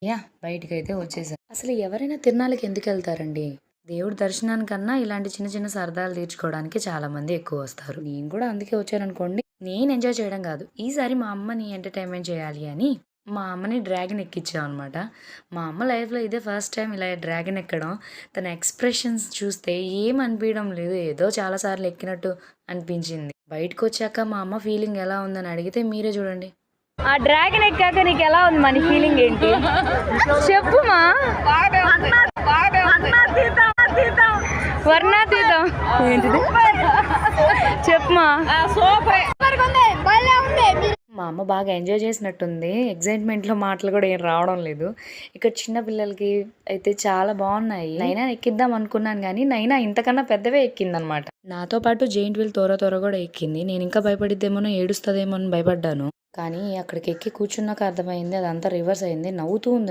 Yeah! బయటికైతే వచ్చేసా. అసలు ఎవరైనా తిరునాళ్ళకి ఎందుకెళ్తారండి? దేవుడి దర్శనానికన్నా ఇలాంటి చిన్న చిన్న సరదాలు తీర్చుకోవడానికి చాలామంది ఎక్కువొస్తారు. నేను కూడా అందుకే వచ్చాననుకోండి. నేను ఎంజాయ్ చేయడం గాదు. ఈసారి మా అమ్మని ఎంటర్‌టైన్‌మెంట్ చేయాలి అని మా అమ్మని డ్రాగన్ ఎక్కించామనమాట. మా అమ్మ లైఫ్‌లో ఇదే ఫస్ట్ టైమ్ ఇలా డ్రాగన్ ఎక్కడం. తన ఎక్స్‌ప్రెషన్స్ చూస్తే ఏం అనిపియడం లేదు. ఏదో చాలా సార్లు ఎక్కినట్టు అనిపించింది. బయటకొచ్చాక మా అమ్మ ఫీలింగ్ ఎలా ఉందని అడిగితే మీరే చూడండి. ఆ డ్రాగన్ ఎక్కాక నీకు ఎలా ఉంది మన ఫీలింగ్ ఏంటి చెప్పుమా. వర్ణాతీతం ఏంటిది చెప్పుమా. మా అమ్మ బాగా ఎంజాయ్ చేసినట్టుంది. ఎక్సైట్‌మెంట్‌లో మాటలు కూడా ఏం రావడం లేదు. ఇక్కడ చిన్న పిల్లలకి అయితే చాలా బావున్నాయి. నైనా ఎక్కిద్దాం అనుకున్నాను గానీ, నైనా ఇంతకన్నా పెద్దవే ఎక్కిందనమాట. నాతో పాటు జెయింట్ వీల్ త్వర త్వర కూడా ఎక్కింది. నేనింకా భయపడిద్దేమోనో, ఏడుస్తదేమో అని భయపడ్డాను. కానీ అక్కడికెక్కి కూర్చున్నాక అర్థమైంది అదంతా రివర్స్ అయింది. నవ్వుతూ ఉంది.